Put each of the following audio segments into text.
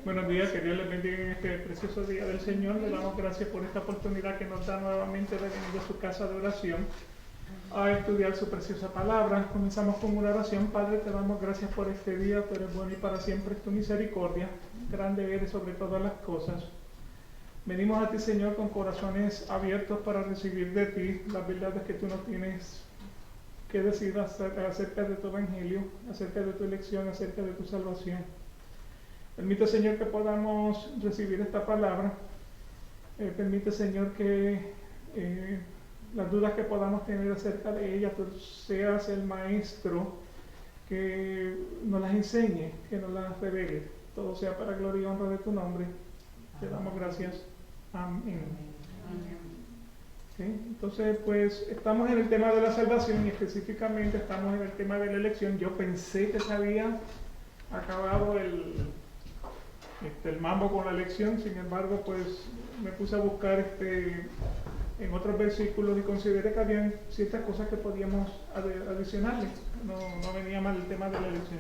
Buenos días, que Dios les bendiga en este precioso día del Señor. Le damos gracias por esta oportunidad que nos da nuevamente de venir a su casa de oración a estudiar su preciosa palabra. Comenzamos con una oración. Padre, te damos gracias por este día. Tú eres bueno y para siempre es tu misericordia. Grande eres sobre todas las cosas. Venimos a ti, Señor, con corazones abiertos para recibir de ti las verdades que tú nos tienes que decir acerca de tu evangelio, acerca de tu elección, acerca de tu salvación. Permite, Señor, que podamos recibir esta palabra. Permite, Señor, que las dudas que podamos tener acerca de ella, tú seas el maestro que nos las enseñe, que nos las revele. Todo sea para gloria y honra de tu nombre. Te damos gracias. Amén. ¿Sí? Entonces, pues, estamos en el tema de la salvación y específicamente estamos en el tema de la elección. Yo pensé que se había acabado el mambo con la elección, sin embargo, pues me puse a buscar en otros versículos y consideré que habían ciertas cosas que podíamos adicionarle. No venía mal el tema de la elección.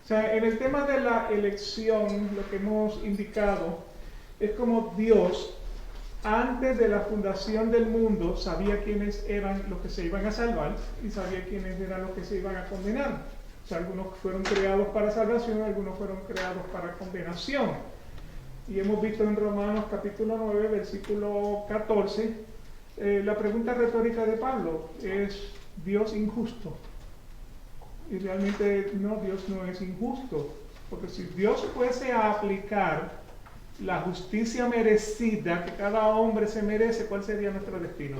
O sea, en el tema de la elección, lo que hemos indicado es como Dios, antes de la fundación del mundo, sabía quiénes eran los que se iban a salvar y sabía quiénes eran los que se iban a condenar. O sea, algunos fueron creados para salvación, algunos fueron creados para condenación. Y hemos visto en Romanos capítulo 9, versículo 14, la pregunta retórica de Pablo es: ¿Dios injusto? Y realmente no, Dios no es injusto. Porque si Dios fuese a aplicar la justicia merecida que cada hombre se merece, ¿cuál sería nuestro destino?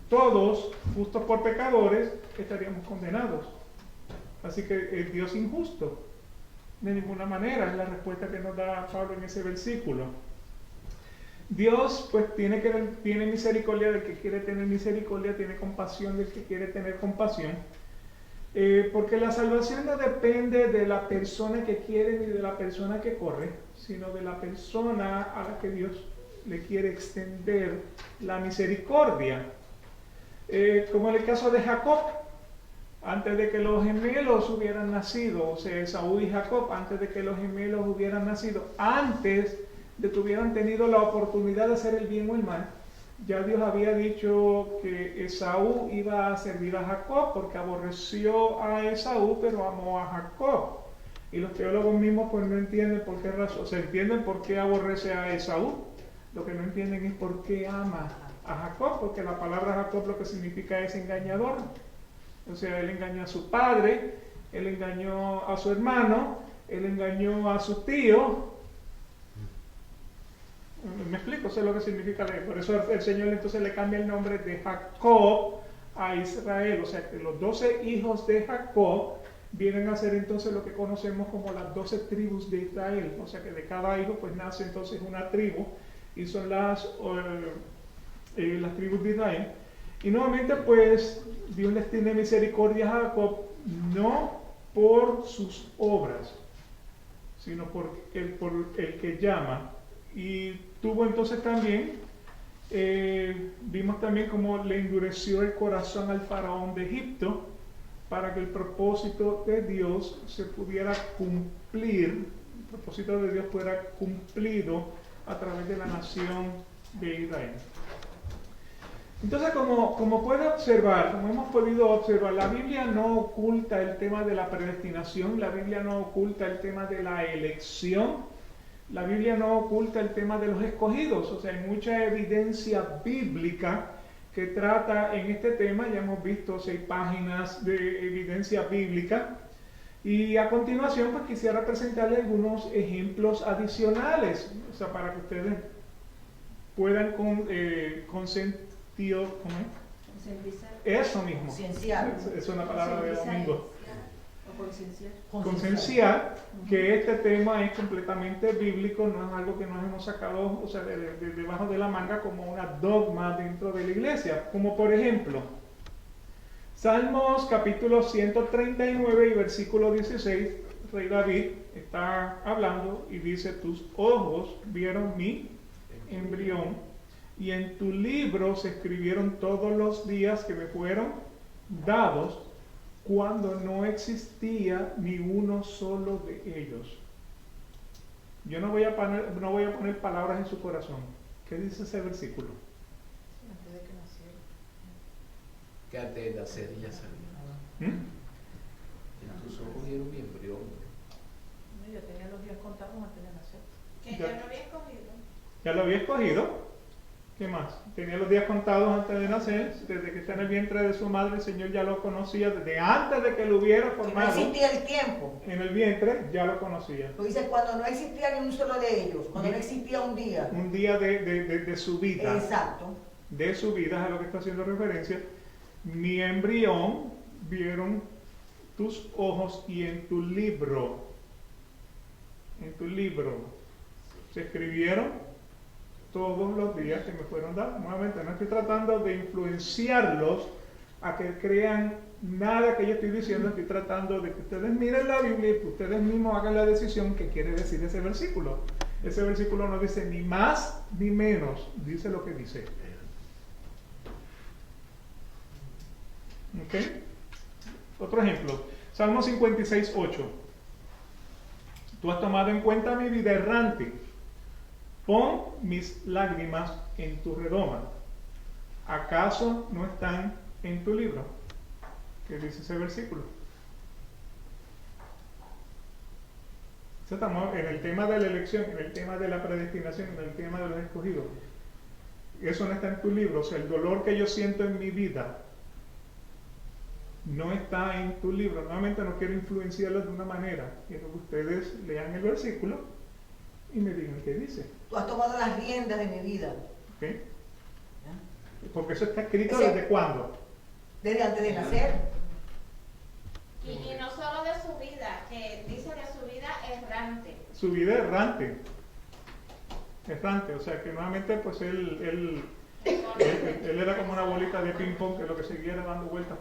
Todos, justos por pecadores, estaríamos condenados. Así que es Dios injusto. De ninguna manera, es la respuesta que nos da Pablo en ese versículo. Dios pues tiene misericordia del que quiere tener misericordia, tiene compasión del que quiere tener compasión. Porque la salvación no depende de la persona que quiere ni de la persona que corre, sino de la persona a la que Dios le quiere extender la misericordia. Como en el caso de Jacob, antes de que los gemelos hubieran nacido, o sea, Esaú y Jacob, antes de que los gemelos hubieran nacido, antes de que hubieran tenido la oportunidad de hacer el bien o el mal, ya Dios había dicho que Esaú iba a servir a Jacob porque aborreció a Esaú, pero amó a Jacob. Y los teólogos mismos pues no entienden por qué razón, o sea, entienden por qué aborrece a Esaú, lo que no entienden es por qué ama a Jacob, porque la palabra Jacob lo que significa es engañador. O sea, él engañó a su padre, él engañó a su hermano, él engañó a su tío. ¿Me explico? Eso es lo que significa. Por eso el Señor entonces le cambia el nombre de Jacob a Israel. O sea, que los 12 hijos de Jacob vienen a ser entonces lo que conocemos como las 12 tribus de Israel. O sea, que de cada hijo pues nace entonces una tribu y son las tribus de Israel. Y nuevamente pues Dios les tiene misericordia a Jacob, no por sus obras, sino por el que llama. Y tuvo entonces también, vimos también cómo le endureció el corazón al faraón de Egipto para que el propósito de Dios se pudiera cumplir, el propósito de Dios fuera cumplido a través de la nación de Israel. Entonces, como puede observar, como hemos podido observar, la Biblia no oculta el tema de la predestinación, la Biblia no oculta el tema de la elección, la Biblia no oculta el tema de los escogidos. O sea, hay mucha evidencia bíblica que trata en este tema. Ya hemos visto 6 páginas de evidencia bíblica. Y a continuación, pues quisiera presentarles algunos ejemplos adicionales, o sea, para que ustedes puedan consentir. ¿Cómo es? Eso mismo. Es una palabra de domingo. Concienciar que este tema es completamente bíblico, no es algo que nos hemos sacado, o sea, de debajo de la manga como una dogma dentro de la iglesia. Como por ejemplo, Salmos capítulo 139 y versículo 16, Rey David está hablando y dice: tus ojos vieron mi embrión, y en tu libro se escribieron todos los días que me fueron dados, cuando no existía ni uno solo de ellos. Yo no voy a poner palabras en su corazón. ¿Qué dice ese versículo? Antes de que naciera. Que antes de nacer ya sabía. Que tus ojos vieron mi embrión. No, yo tenía los días contados antes de nacer. Que ya lo había escogido. Ya lo había escogido. ¿Qué más? Tenía los días contados antes de nacer. Desde que está en el vientre de su madre, el Señor ya lo conocía. Desde antes de que lo hubiera Que no formado existía el tiempo. en el vientre, ya lo conocía. Lo dice cuando no existía ni un solo de ellos, cuando no existía un día. Un día de su vida. Exacto. De su vida es a lo que está haciendo referencia. Mi embrión vieron tus ojos y en tu libro se escribieron todos los días que me fueron dados. Nuevamente, no estoy tratando de influenciarlos a que crean nada que yo estoy diciendo, estoy tratando de que ustedes miren la Biblia y que ustedes mismos hagan la decisión que quiere decir ese versículo. Ese versículo no dice ni más ni menos, dice lo que dice. ¿Ok? Otro ejemplo, Salmo 56:8. Tú has tomado en cuenta mi vida errante. Pon mis lágrimas en tu redoma. ¿Acaso no están en tu libro? ¿Qué dice ese versículo? Estamos en el tema de la elección, en el tema de la predestinación, en el tema de los escogidos. Eso no está en tu libro. O sea, el dolor que yo siento en mi vida no está en tu libro. Nuevamente no quiero influenciarlos de una manera. Quiero que ustedes lean el versículo y me digan qué dice. Tú has tomado las riendas de mi vida. ¿Ok? Porque eso está escrito ¿desde cuándo? Desde antes de nacer. Y no solo de su vida, que dice de su vida errante. Su vida errante. Errante, o sea que nuevamente pues él era como una bolita de ping pong que lo que seguía era dando vueltas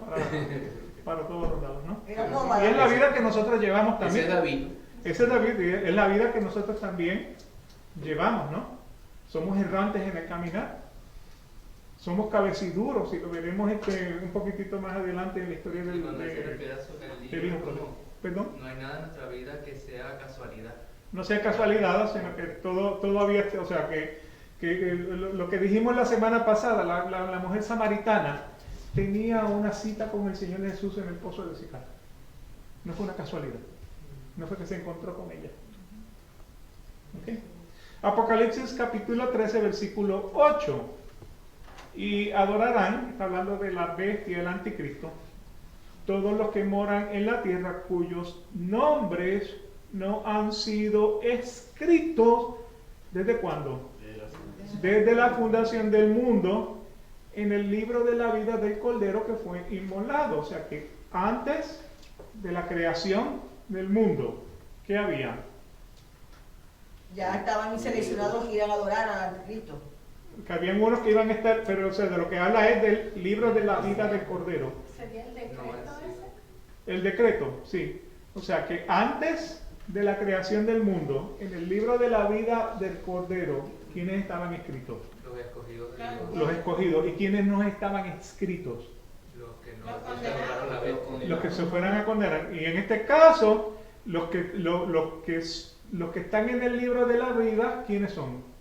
para todos los lados, ¿no? Era nómada. Y es la vida que nosotros llevamos Ese también. es David. Esa es David, es la vida que nosotros también llevamos, ¿no? Somos errantes en el caminar. Somos cabeciduros, y lo veremos un poquitito más adelante en la historia del Cuando se refiere a su del hijo. como ¿Perdón? no hay nada en nuestra vida que sea casualidad. No sea casualidad, sino que todo había, o sea, que lo que dijimos la semana pasada, la mujer samaritana tenía una cita con el Señor Jesús en el pozo de Sicar. No fue una casualidad, no fue que se encontró con ella. ¿Okay? Apocalipsis capítulo 13, versículo 8. Y adorarán, está hablando de la bestia, el anticristo, todos los que moran en la tierra cuyos nombres no han sido escritos, ¿desde cuándo? Desde la fundación del mundo, en el libro de la vida del Cordero que fue inmolado. O sea que antes de la creación del mundo, ¿qué había? Ya estaban seleccionados que iban a adorar al anticristo. Que habían unos que iban a estar, pero o sea, de lo que habla es del libro de la vida del Cordero. ¿Sería el decreto ese? El decreto, sí. O sea que antes de la creación del mundo, en el libro de la vida del Cordero, ¿quiénes estaban escritos? Los escogidos de Claro. Dios. Los escogidos. ¿Y quiénes no estaban escritos? Los que no Los se adoraron la vez. Los que se fueran a condenar. Y en este caso, los que están en el libro de la vida, ¿quiénes son?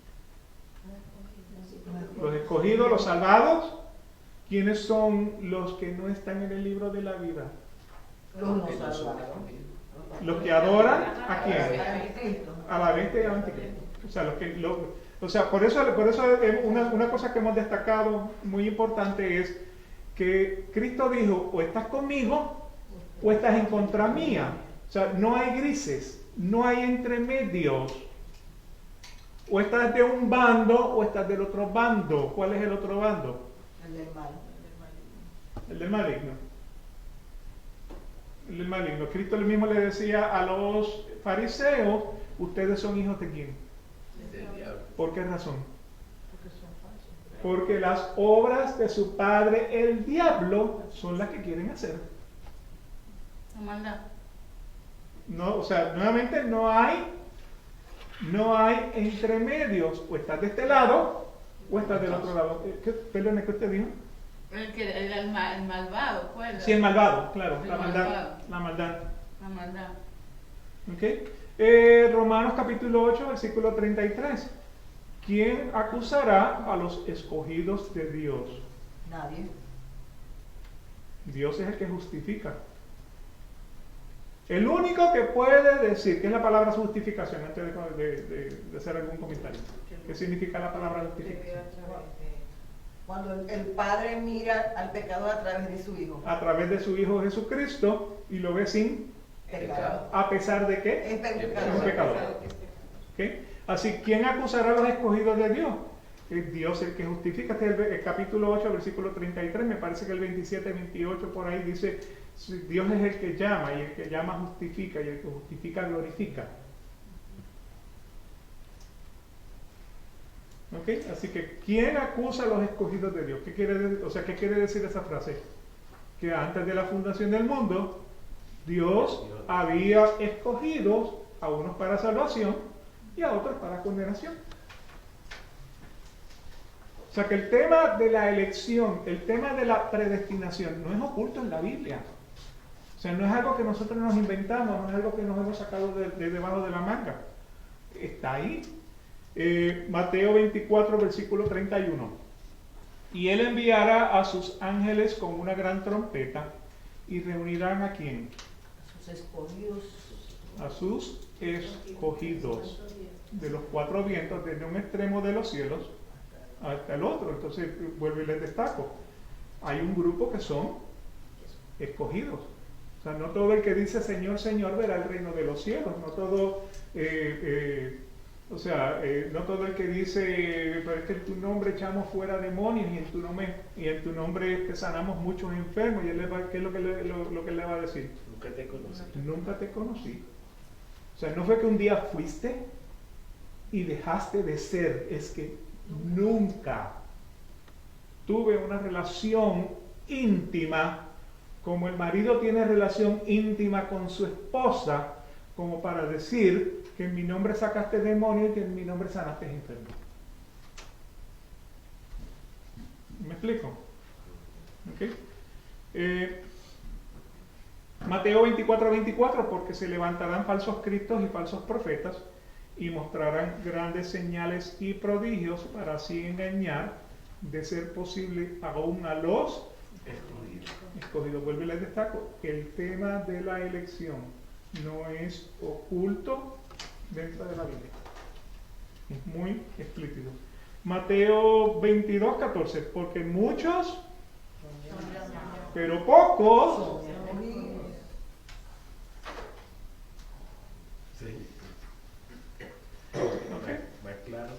Los escogidos, los salvados. ¿Quiénes son los que no están en el libro de la vida? Los no Que no son salvados. escogidos. Los que adoran a quién? Al anticristo. A la bestia y al anticristo. O sea, por eso una cosa que hemos destacado muy importante es que Cristo dijo, o estás conmigo o estás en contra mía. O sea, no hay grises, no hay entremedios. O estás de un bando o estás del otro bando. ¿Cuál es el otro bando? El del mal. El del maligno. El del maligno. Cristo mismo le decía a los fariseos, ustedes son hijos de quién. Del diablo. ¿Por qué razón? Porque son falsos. Porque las obras de su padre, el diablo, son las que quieren hacer. La maldad. No, o sea, nuevamente no hay entremedios. O estás de este lado o estás del otro lado. Perdón, ¿qué usted dijo? El malvado, pues. Sí, el malvado, claro, El la maldad, malvado. la maldad. La maldad. ¿Ok? Romanos capítulo 8, versículo 33. ¿Quién acusará a los escogidos de Dios? Nadie. Dios es el que justifica. El único que puede decir, ¿qué es la palabra justificación? Antes de hacer algún comentario. ¿Qué significa la palabra justificación? Cuando el Padre mira al pecador a través de su Hijo. A través de su Hijo Jesucristo y lo ve sin, Pecado. a pesar de que Es es un pecador. pecador. ¿Ok? Así, ¿quién acusará a los escogidos de Dios? Es Dios el que justifica. Este es el capítulo 8, versículo 33, me parece que el 27, 28 por ahí dice, Dios es el que llama, y el que llama justifica, y el que justifica glorifica. ¿Ok? Así que, ¿quién acusa a los escogidos de Dios? ¿Qué quiere decir esa frase? Que antes de la fundación del mundo, Dios había escogido a unos para salvación y a otros para condenación. O sea que el tema de la elección, el tema de la predestinación no es oculto en la Biblia. O sea, no es algo que nosotros nos inventamos, no es algo que nos hemos sacado de debajo de la manga. Está ahí. Mateo 24, versículo 31. Y él enviará a sus ángeles con una gran trompeta y reunirán ¿a quién? Sus escogidos. A sus escogidos de los cuatro vientos, desde un extremo de los cielos hasta el otro. Entonces, vuelvo y les destaco. Hay un grupo que son escogidos. O sea, no todo el que dice Señor, Señor verá el reino de los cielos. No todo, no todo el que dice, pero es que en tu nombre echamos fuera demonios y en tu nombre sanamos muchos enfermos. Y él ¿qué es lo que él le va a decir? Nunca te conocí. Nunca te conocí. O sea, no fue que un día fuiste y dejaste de ser, es que nunca tuve una relación íntima, como el marido tiene relación íntima con su esposa, como para decir que en mi nombre sacaste demonios y que en mi nombre sanaste enfermos. ¿Me explico? ¿Okay? Mateo 24, 24, porque se levantarán falsos cristos y falsos profetas y mostrarán grandes señales y prodigios para así engañar, de ser posible, aún a los escogidos. Vuelvo y les destaco, el tema de la elección no es oculto dentro de la Biblia. Es muy explícito. Mateo 22, 14, porque muchos, pero pocos, ¿okay? Más claro.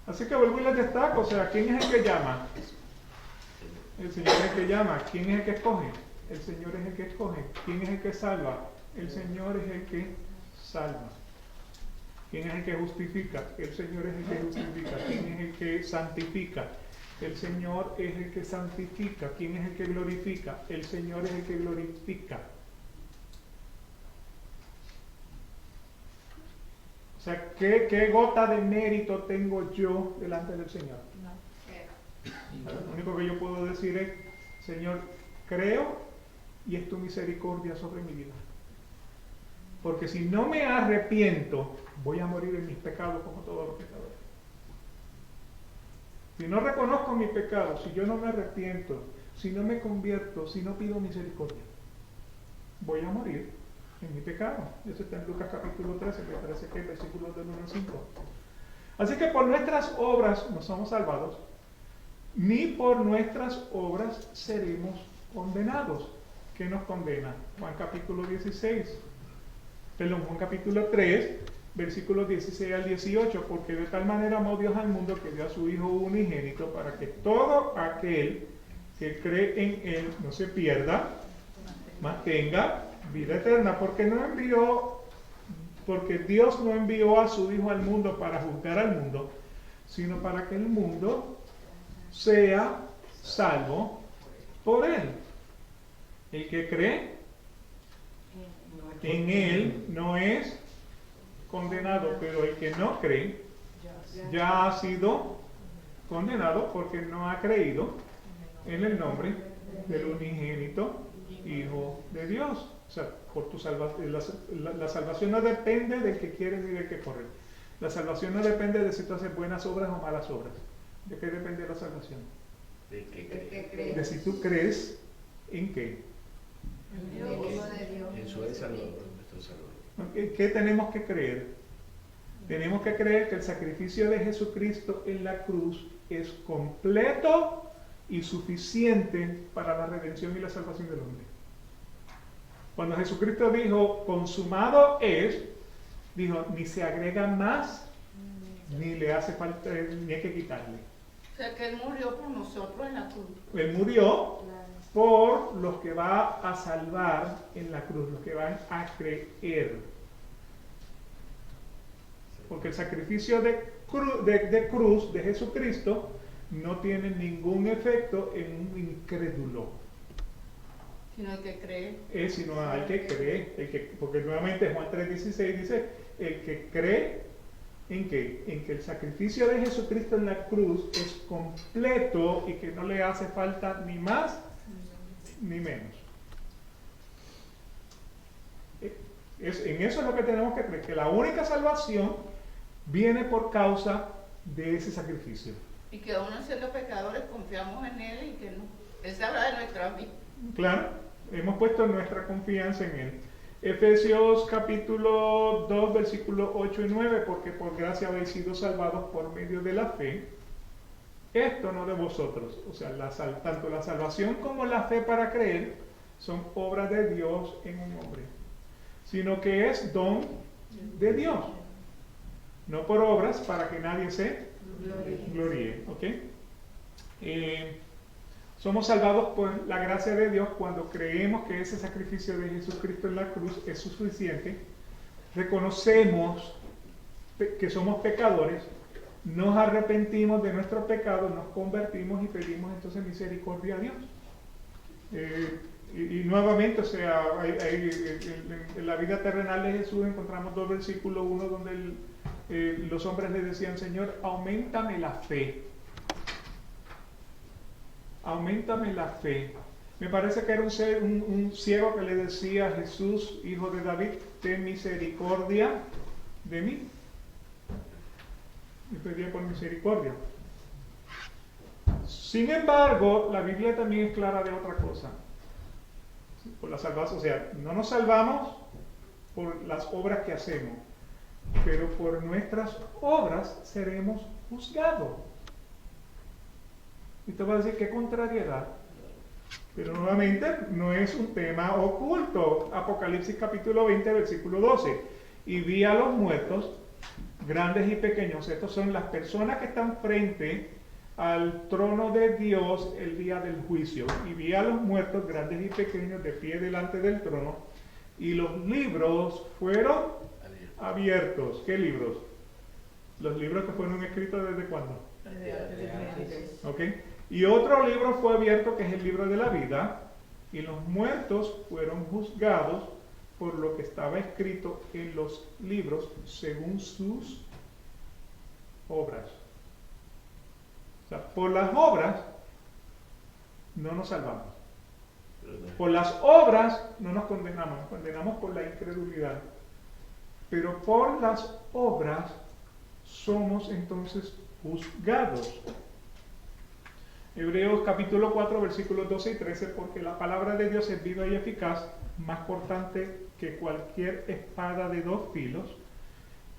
Así que vuelvo y les destaco, o sea, ¿quién es el que llama? El Señor es el que llama. ¿Quién es el que escoge? El Señor es el que escoge. ¿Quién es el que salva? El Señor es el que salva. ¿Quién es el que justifica? El Señor es el que justifica. ¿Quién es el que santifica? El Señor es el que santifica. ¿Quién es el que glorifica? El Señor es el que glorifica. O sea, ¿qué gota de mérito tengo yo delante del Señor? Lo único que yo puedo decir es, Señor, creo y es tu misericordia sobre mi vida. Porque si no me arrepiento, voy a morir en mis pecados como todos los pecadores. Si no reconozco mis pecados, si yo no me arrepiento, si no me convierto, si no pido misericordia, voy a morir en mi pecado. Eso está en Lucas capítulo 13, me parece que es versículos del 1 al 5. Así que por nuestras obras no somos salvados, ni por nuestras obras seremos condenados. ¿Qué nos condena? Juan capítulo 3, versículos 16 al 18, porque de tal manera amó Dios al mundo que dio a su Hijo unigénito para que todo aquel que cree en Él no se pierda, mas tenga vida eterna, porque Dios no envió a su Hijo al mundo para juzgar al mundo, sino para que el mundo sea salvo por Él. El que cree en Él no es condenado, pero el que no cree ya ha sido condenado porque no ha creído en el nombre del unigénito Hijo de Dios. O sea, por tu la salvación no depende del que quiere ni del que corre. La salvación no depende de si tú haces buenas obras o malas obras. ¿De qué depende la salvación? ¿De qué ¿De qué crees? crees? De si tú crees en qué. En el Hijo de Dios. En su Salvador, nuestro Salvador. ¿Qué tenemos que creer? Tenemos que creer que el sacrificio de Jesucristo en la cruz es completo y suficiente para la redención y la salvación del hombre. Cuando Jesucristo dijo, consumado es, dijo, ni se agrega más, ni le hace falta, ni hay que quitarle. O sea que Él murió por nosotros en la cruz. Él murió por los que va a salvar en la cruz, los que van a creer. Porque el sacrificio de cruz de Jesucristo no tiene ningún efecto en un incrédulo. Sino el que cree. Sino hay que creer, porque nuevamente Juan 3:16 dice, el que cree en que el sacrificio de Jesucristo en la cruz es completo y que no le hace falta ni más ni menos. En eso es lo que tenemos que creer, que la única salvación viene por causa de ese sacrificio. Y que aún siendo pecadores confiamos en Él y que no. Él sabrá de nuestra vida. Claro, hemos puesto nuestra confianza en Él. Efesios capítulo 2, versículos 8 y 9, porque por gracia habéis sido salvados por medio de la fe. Esto no de vosotros, o sea, tanto la salvación como la fe para creer son obras de Dios en un hombre, sino que es don de Dios, no por obras para que nadie se gloríe. ¿Ok? Somos salvados por la gracia de Dios cuando creemos que ese sacrificio de Jesucristo en la cruz es suficiente, reconocemos que somos pecadores, nos arrepentimos de nuestros pecados, nos convertimos y pedimos entonces misericordia a Dios. Y nuevamente, o sea, en la vida terrenal de Jesús encontramos dos versículos, uno donde los hombres le decían, Señor, auméntame la fe. Auméntame la fe. Me parece que era un ciego que le decía a Jesús, hijo de David, ten misericordia de mí. Y pedía por misericordia. Sin embargo, la Biblia también es clara de otra cosa. Por la salvación, o sea, no nos salvamos por las obras que hacemos, pero por nuestras obras seremos juzgados. Y te va a decir, qué contrariedad. Pero nuevamente no es un tema oculto. Apocalipsis capítulo 20, versículo 12. Y vi a los muertos, grandes y pequeños. Estos son las personas que están frente al trono de Dios el día del juicio. Y vi a los muertos, grandes y pequeños, de pie delante del trono. Y los libros fueron abiertos. ¿Qué libros? Los libros que fueron escritos ¿desde cuándo? ¿Ok? Y otro libro fue abierto, que es el libro de la vida, y los muertos fueron juzgados por lo que estaba escrito en los libros según sus obras. O sea, por las obras no nos salvamos. Por las obras no nos condenamos por la incredulidad. Pero por las obras somos entonces juzgados. Hebreos capítulo 4, versículos 12 y 13, porque la palabra de Dios es viva y eficaz, más cortante que cualquier espada de dos filos,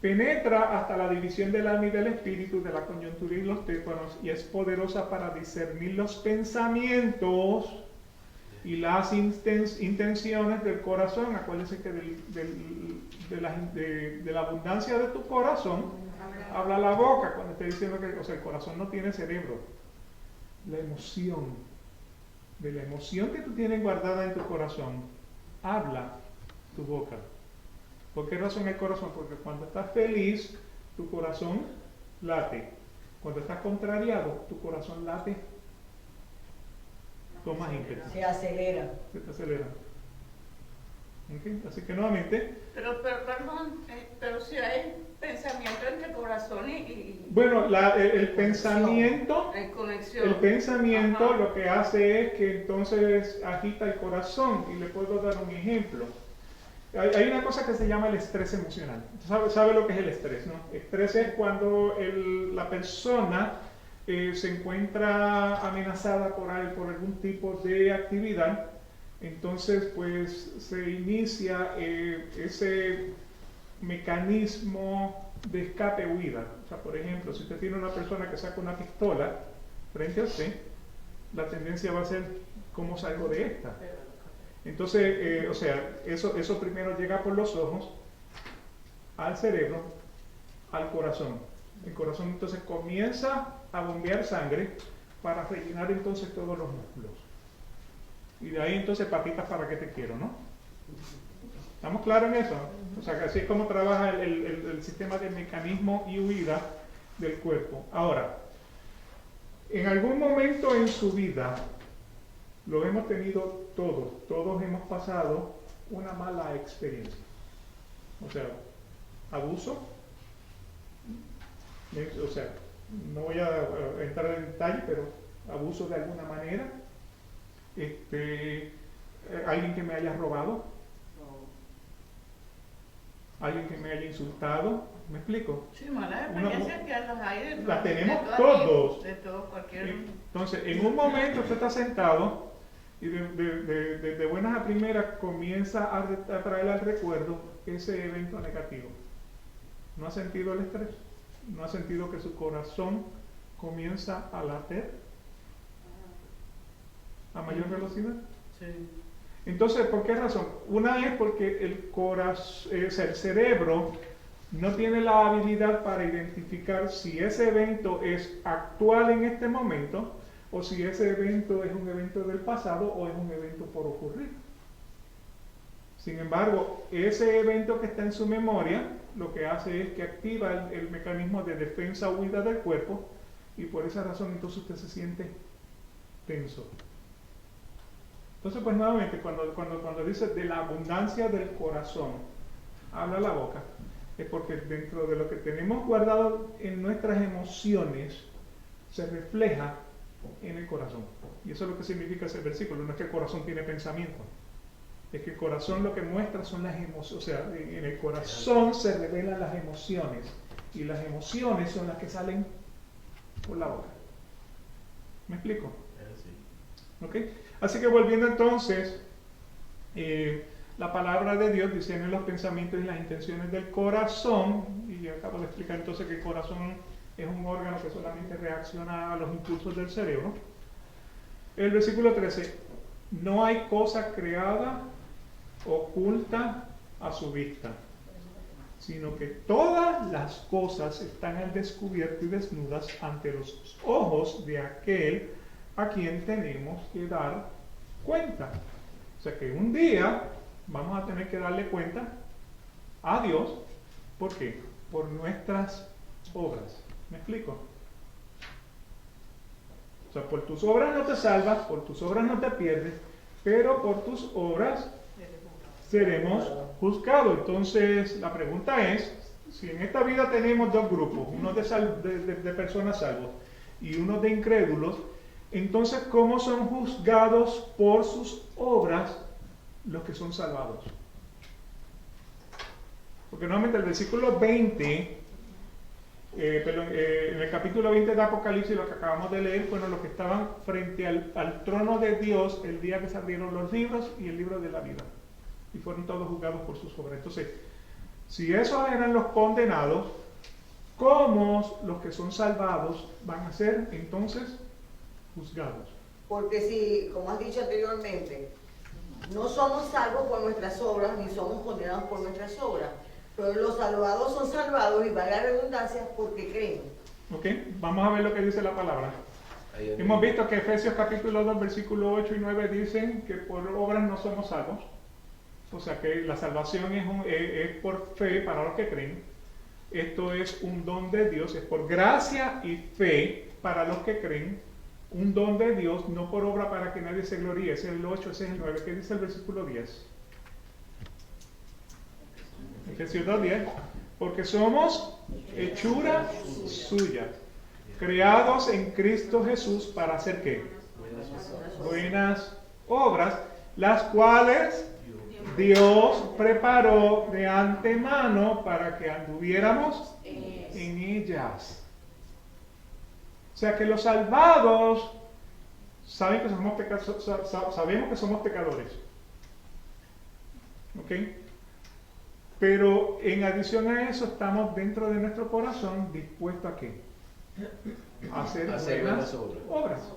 penetra hasta la división del alma y del espíritu, de la coyuntura y los témpanos, y es poderosa para discernir los pensamientos y las intenciones del corazón. Acuérdense que de la abundancia de tu corazón habla la boca. Cuando estoy diciendo que el corazón no tiene cerebro. La emoción, de la emoción que tú tienes guardada en tu corazón, habla tu boca. ¿Por qué razón el corazón? Porque cuando estás feliz, tu corazón late. Cuando estás contrariado, tu corazón late con más ímpetu. Se acelera. Se te acelera. ¿Okay? Así que nuevamente... Pero si hay pensamiento entre el corazón y Bueno, el pensamiento... en conexión. El pensamiento Ajá. lo que hace es que entonces agita el corazón. Y le puedo dar un ejemplo. Hay una cosa que se llama el estrés emocional. ¿Sabe lo que es el estrés, no? Estrés es cuando la persona se encuentra amenazada por algún tipo de actividad. Entonces, pues se inicia ese mecanismo de escape huida. O sea, por ejemplo, si usted tiene una persona que saca una pistola frente a usted, la tendencia va a ser ¿cómo salgo de esta? Entonces, o sea, eso primero llega por los ojos al cerebro, al corazón. El corazón entonces comienza a bombear sangre para rellenar entonces todos los músculos. Y de ahí entonces patitas para que te quiero, ¿no? ¿Estamos claros en eso? O sea, que así es como trabaja el sistema de mecanismo y huida del cuerpo. Ahora, en algún momento en su vida, lo hemos tenido todos hemos pasado una mala experiencia. O sea, abuso, o sea, no voy a entrar en detalle, pero abuso de alguna manera, alguien que me haya robado, alguien que me haya insultado, ¿me explico? Sí, malas experiencias que las hay de las tenemos de todos. De todo, cualquier... Entonces, en un momento usted está sentado y de buenas a primeras comienza a traer al recuerdo ese evento negativo. ¿No ha sentido el estrés? ¿No ha sentido que su corazón comienza a latir a mayor velocidad? Sí. Entonces, ¿por qué razón? Una es porque el corazón, el cerebro no tiene la habilidad para identificar si ese evento es actual en este momento o si ese evento es un evento del pasado o es un evento por ocurrir. Sin embargo, ese evento que está en su memoria lo que hace es que activa el mecanismo de defensa o huida del cuerpo y por esa razón entonces usted se siente tenso. Entonces, pues nuevamente, cuando dice de la abundancia del corazón, habla la boca, es porque dentro de lo que tenemos guardado en nuestras emociones, se refleja en el corazón. Y eso es lo que significa ese versículo. No es que el corazón tiene pensamiento, es que el corazón lo que muestra son las emociones. O sea, en el corazón se revelan las emociones, y las emociones son las que salen por la boca. ¿Me explico? ¿Ok? Así que volviendo entonces, la palabra de Dios discierne los pensamientos y las intenciones del corazón, y acabo de explicar entonces que el corazón es un órgano que solamente reacciona a los impulsos del cerebro. El versículo 13, no hay cosa creada oculta a su vista, sino que todas las cosas están al descubierto y desnudas ante los ojos de aquel a quien tenemos que dar cuenta. O sea que un día vamos a tener que darle cuenta a Dios. ¿Por qué? Por nuestras obras. ¿Me explico? O sea, por tus obras no te salvas, por tus obras no te pierdes, pero por tus obras seremos juzgados. Entonces, la pregunta es, si en esta vida tenemos dos grupos, uno de personas salvos y uno de incrédulos, entonces, ¿cómo son juzgados por sus obras los que son salvados? Porque nuevamente el versículo 20, en el capítulo 20 de Apocalipsis, lo que acabamos de leer, fueron los que estaban frente al trono de Dios el día que se abrieron los libros y el libro de la vida. Y fueron todos juzgados por sus obras. Entonces, si esos eran los condenados, ¿cómo los que son salvados van a ser entonces juzgados? Porque si, como has dicho anteriormente, no somos salvos por nuestras obras, ni somos condenados por nuestras obras, pero los salvados son salvados, y valga la redundancia, porque creen. Ok, vamos a ver lo que dice la palabra. Hemos visto que Efesios capítulo 2, versículo 8 y 9 dicen que por obras no somos salvos. O sea que la salvación es por fe para los que creen. Esto es un don de Dios, es por gracia y fe para los que creen. Un don de Dios, no por obra para que nadie se gloríe. Ese es el 8, ese es el 9. ¿Qué dice el versículo 10? Efesios 2:10. Porque somos hechura suya, creados en Cristo Jesús para hacer ¿qué? Buenas obras, las cuales Dios preparó de antemano para que anduviéramos en ellas. O sea que los salvados saben que sabemos que somos pecadores. ¿Ok? Pero en adición a eso estamos dentro de nuestro corazón dispuestos a ¿qué? A hacer buenas obras.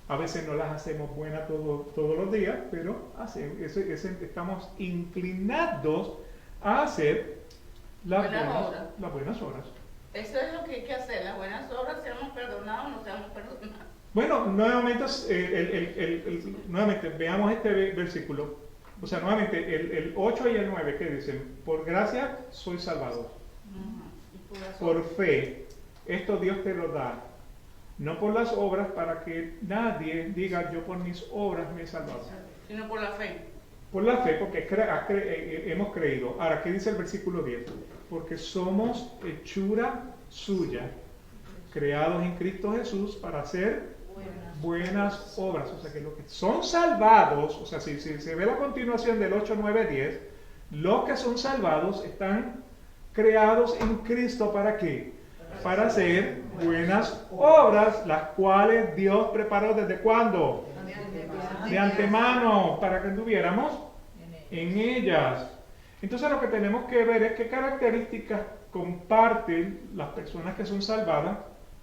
A veces no las hacemos buenas todos los días, pero estamos inclinados a hacer las buenas obras. Eso es lo que hay que hacer, las buenas obras, seamos perdonados o no seamos perdonados. Bueno, nuevamente veamos este versículo. O sea, nuevamente, el 8 y el 9, ¿qué dicen? Por gracia soy salvado. Por fe, esto Dios te lo da. No por las obras para que nadie diga yo por mis obras me he salvado. Sino por la fe. Por la fe, porque hemos creído. Ahora, ¿qué dice el versículo 10? Porque somos hechura suya, creados en Cristo Jesús para hacer buenas obras. O sea, que los que son salvados, o sea, si se ve la continuación del 8, 9, 10, los que son salvados están creados en Cristo ¿para qué? Para hacer buenas obras, las cuales Dios preparó ¿desde cuándo? De antemano, para que anduviéramos en ellas. Entonces lo que tenemos que ver es qué características comparten las personas que son salvadas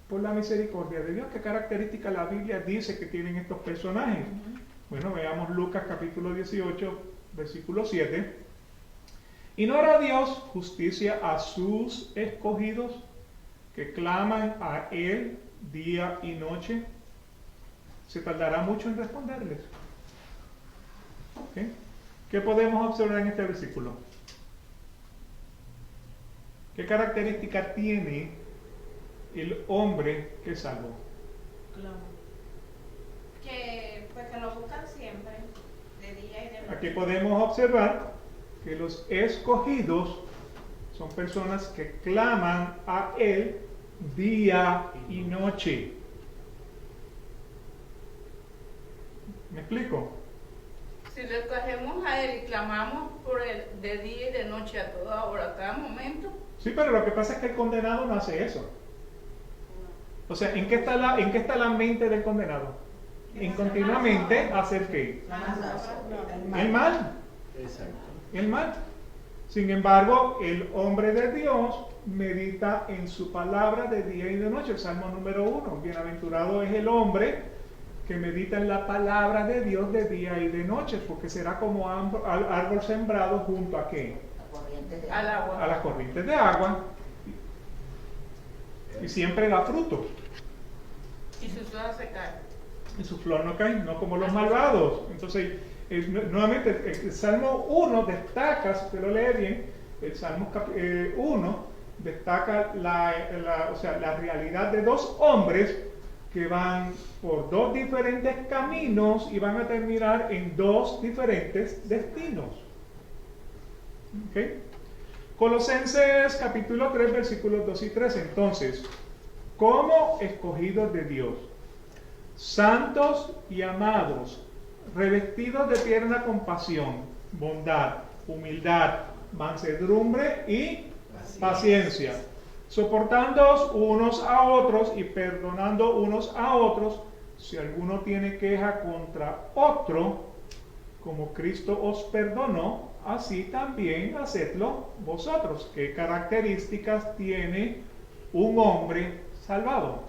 por la misericordia de Dios. ¿Qué características la Biblia dice que tienen estos personajes? Bueno, veamos Lucas capítulo 18, versículo 7. ¿Y no hará Dios justicia a sus escogidos que claman a Él día y noche? Se tardará mucho en responderles. ¿Okay? ¿Qué podemos observar en este versículo? ¿Qué característica tiene el hombre que salvó? Que lo buscan siempre, de día y de noche. Aquí podemos observar que los escogidos son personas que claman a Él día y noche. ¿Me explico? Si le cogemos a Él y clamamos por Él de día y de noche a toda hora, a cada momento. Sí, pero lo que pasa es que el condenado no hace eso. O sea, ¿en qué está la mente del condenado? En continuamente hacer ¿qué? El mal. Exacto. El mal. Sin embargo, el hombre de Dios medita en su palabra de día y de noche. El Salmo número 1. Bienaventurado es el hombre que medita en la palabra de Dios de día y de noche, porque será como árbol sembrado junto a ¿qué? Al agua. A las corrientes de agua. Y siempre da fruto. Y sus hojas se caen. Y su flor no cae, no como los malvados. Entonces, nuevamente, el Salmo 1 destaca, si usted lo lee bien, el Salmo 1 destaca la realidad de dos hombres que van por dos diferentes caminos y van a terminar en dos diferentes destinos. ¿Okay? Colosenses capítulo 3, versículos 2 y 3. Entonces, como escogidos de Dios, santos y amados, revestidos de tierna compasión, bondad, humildad, mansedumbre y paciencia, soportándoos unos a otros y perdonando unos a otros, si alguno tiene queja contra otro, como Cristo os perdonó, así también hacedlo vosotros. ¿Qué características tiene un hombre salvado?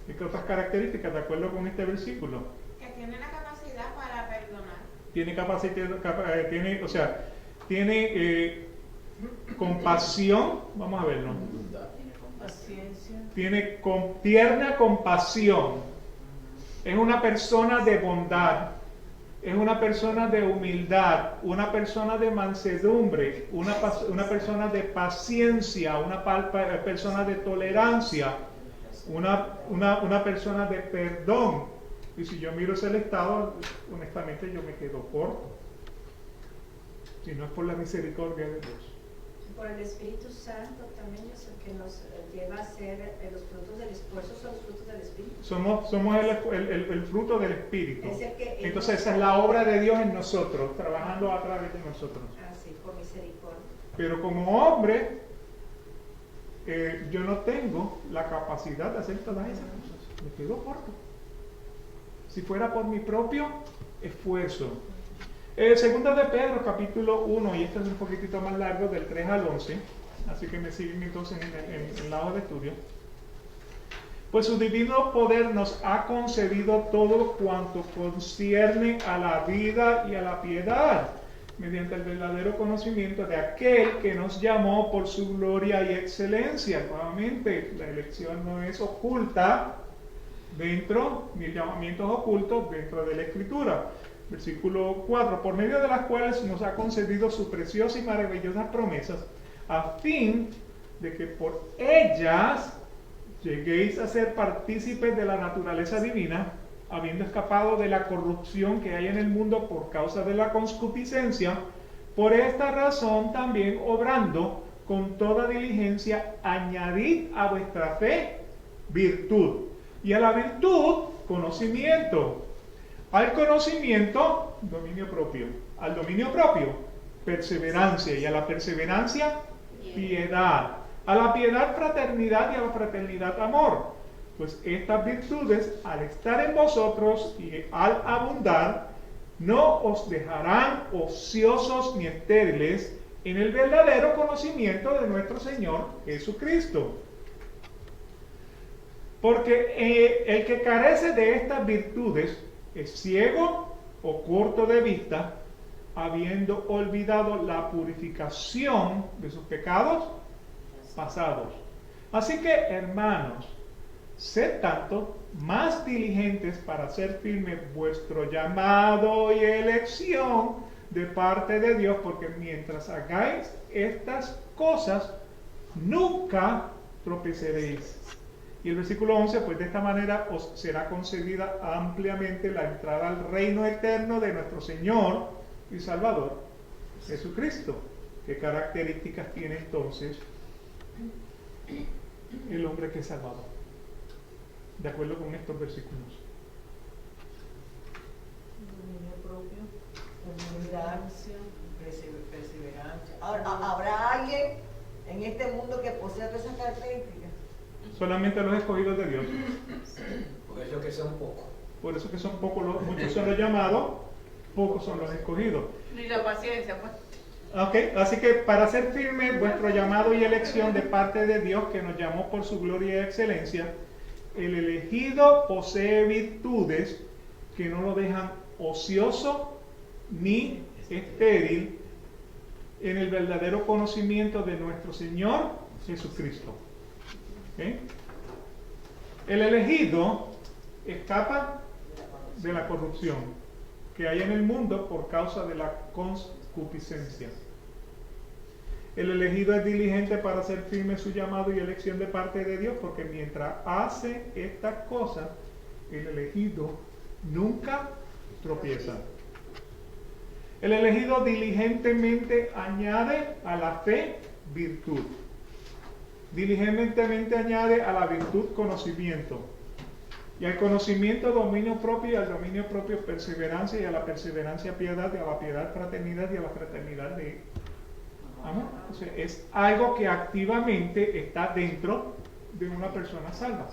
¿Qué otras características de acuerdo con este versículo? Que tiene la capacidad para perdonar. Tiene compasión, vamos a verlo. Tiene tierna compasión. Es una persona de bondad. Es una persona de humildad, una persona de mansedumbre, una persona de paciencia, una persona de tolerancia, una persona de perdón. Y si yo miro ese listado, honestamente yo me quedo corto. Si no es por la misericordia de Dios. Por el Espíritu Santo también es el que nos lleva a hacer los frutos del Espíritu. Esos son los frutos del Espíritu. Somos el fruto del Espíritu. Es el que Entonces esa es la obra de Dios en nosotros, trabajando a través de nosotros. sí, por misericordia. Pero como hombre, yo no tengo la capacidad de hacer todas esas cosas. Me quedo corto. Si fuera por mi propio esfuerzo. Segunda de Pedro, capítulo 1, y esto es un poquitito más largo, del 3 al 11, así que me siguen entonces en la hoja de estudio. Pues su divino poder nos ha concedido todo cuanto concierne a la vida y a la piedad, mediante el verdadero conocimiento de aquel que nos llamó por su gloria y excelencia. Nuevamente, la elección no es oculta dentro, ni llamamientos ocultos dentro de la Escritura. Versículo 4, por medio de las cuales nos ha concedido sus preciosas y maravillosas promesas, a fin de que por ellas lleguéis a ser partícipes de la naturaleza divina, habiendo escapado de la corrupción que hay en el mundo por causa de la concupiscencia. Por esta razón también, obrando con toda diligencia, añadid a vuestra fe virtud, y a la virtud conocimiento, al conocimiento dominio propio, al dominio propio perseverancia, y a la perseverancia piedad, a la piedad fraternidad, y a la fraternidad amor. Pues estas virtudes, al estar en vosotros y al abundar, no os dejarán ociosos ni estériles en el verdadero conocimiento de nuestro Señor Jesucristo. Porque el que carece de estas virtudes es ciego o corto de vista, habiendo olvidado la purificación de sus pecados pasados. Así que, hermanos, sed tanto más diligentes para hacer firme vuestro llamado y elección de parte de Dios, porque mientras hagáis estas cosas, nunca tropeceréis. Y el versículo 11, pues de esta manera os será concedida ampliamente la entrada al reino eterno de nuestro Señor y Salvador, Jesucristo. ¿Qué características tiene entonces el hombre que es salvado? De acuerdo con estos versículos. Dominio propio, humildad, perseverancia. Ahora, ¿habrá alguien en este mundo que posea todas esas características? Solamente los escogidos de Dios. Por eso que son pocos. Por eso que son pocos, muchos son los llamados, pocos son los escogidos. Ni la paciencia, pues. Ok, así que para hacer firme vuestro llamado y elección de parte de Dios, que nos llamó por su gloria y excelencia, el elegido posee virtudes que no lo dejan ocioso ni estéril en el verdadero conocimiento de nuestro Señor Jesucristo. ¿Okay? El elegido escapa de la corrupción que hay en el mundo por causa de la concupiscencia. El elegido es diligente para hacer firme su llamado y elección de parte de Dios, porque mientras hace estas cosas, el elegido nunca tropieza. El elegido diligentemente añade a la fe virtud. Diligentemente añade a la virtud conocimiento. Y al conocimiento dominio propio, y al dominio propio perseverancia, y a la perseverancia piedad, y a la piedad fraternidad, y a la fraternidad de amor. O sea, es algo que activamente está dentro de una persona salva.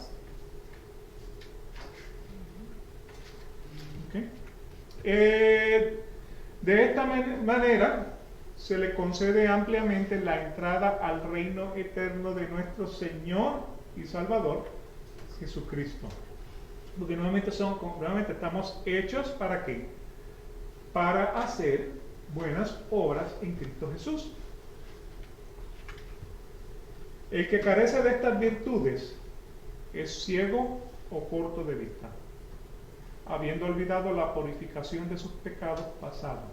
¿Okay? De esta manera se le concede ampliamente la entrada al reino eterno de nuestro Señor y Salvador Jesucristo. Porque nuevamente estamos hechos ¿para qué? Para hacer buenas obras en Cristo Jesús. El que carece de estas virtudes es ciego o corto de vista, habiendo olvidado la purificación de sus pecados pasados.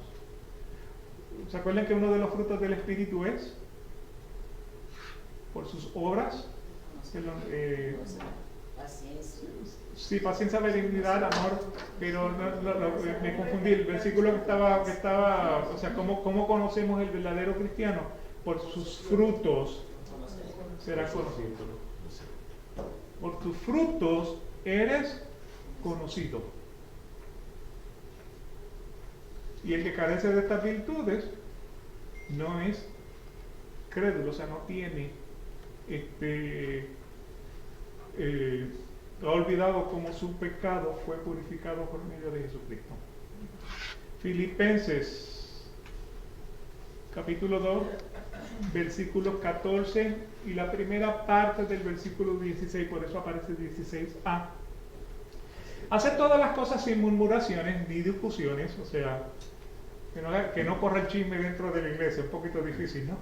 ¿Se acuerdan que uno de los frutos del Espíritu es? Por sus obras. Paciencia. Sí, paciencia, benignidad, amor, pero me confundí. El versículo que estaba, o sea, ¿cómo conocemos el verdadero cristiano? por sus frutos serás conocido. Por tus frutos eres conocido. Y el que carece de estas virtudes no es crédulo, o sea, no tiene, ha olvidado cómo su pecado fue purificado por medio de Jesucristo. Filipenses, capítulo 2, versículos 14 y la primera parte del versículo 16, por eso aparece 16a. Hacer todas las cosas sin murmuraciones ni discusiones, o sea, que no corra el chisme dentro de la iglesia, un poquito difícil, ¿no?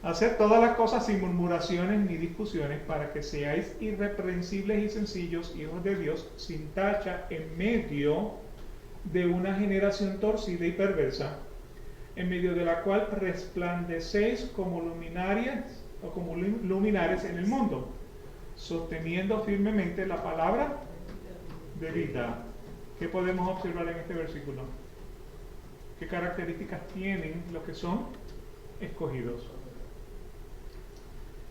Hacer todas las cosas sin murmuraciones ni discusiones, para que seáis irreprensibles y sencillos, hijos de Dios, sin tacha, en medio de una generación torcida y perversa, en medio de la cual resplandecéis como luminarias o como luminares en el mundo, sosteniendo firmemente la palabra de vida. ¿Qué podemos observar en este versículo? ¿Qué características tienen los que son escogidos?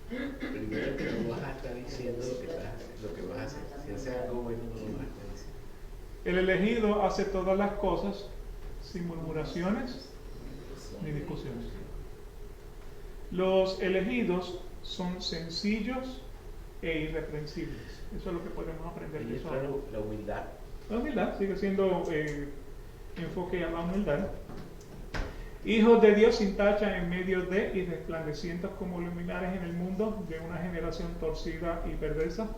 Primero, que no vas a estar diciendo lo que vas a hacer. Si haces algo bueno, no lo vas a estar diciendo. El elegido hace todas las cosas sin murmuraciones ni discusiones. Los elegidos son sencillos e irreprensibles. Eso es lo que podemos aprender de eso. La humildad. La humildad sigue siendo enfoque a la humildad. Hijos de Dios sin tacha en medio de y resplandecientes como luminares en el mundo de una generación torcida y perversa.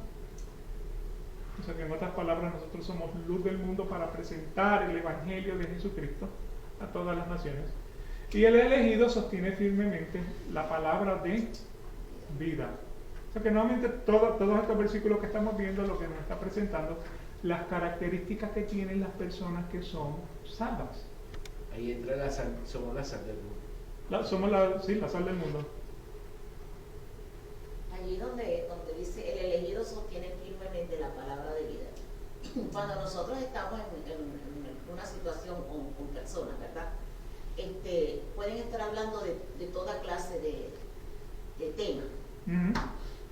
O sea que en otras palabras, nosotros somos luz del mundo para presentar el Evangelio de Jesucristo a todas las naciones. Y el elegido sostiene firmemente la palabra de vida. O sea que nuevamente todos estos versículos que estamos viendo, lo que nos está presentando, las características que tienen las personas que son salvas. Ahí entra la sal, somos la sal del mundo. Somos la sal del mundo. Allí donde dice el elegido sostiene firmemente la palabra de vida. Cuando nosotros estamos en una situación con personas, ¿verdad? Pueden estar hablando de toda clase de temas.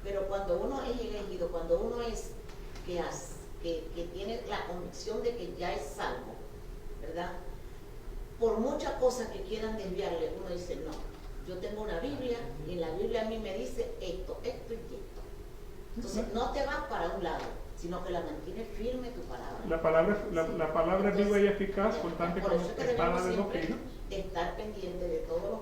Pero cuando uno es elegido, cuando uno es que tiene la convicción de que ya es salvo, ¿verdad? Por muchas cosas que quieran desviarle, uno dice, no, yo tengo una Biblia y en la Biblia a mí me dice esto y esto. Entonces no te vas para un lado, sino que la mantienes firme tu palabra. La palabra es viva y eficaz, cortante como espada de dos filos. De estar pendiente de todas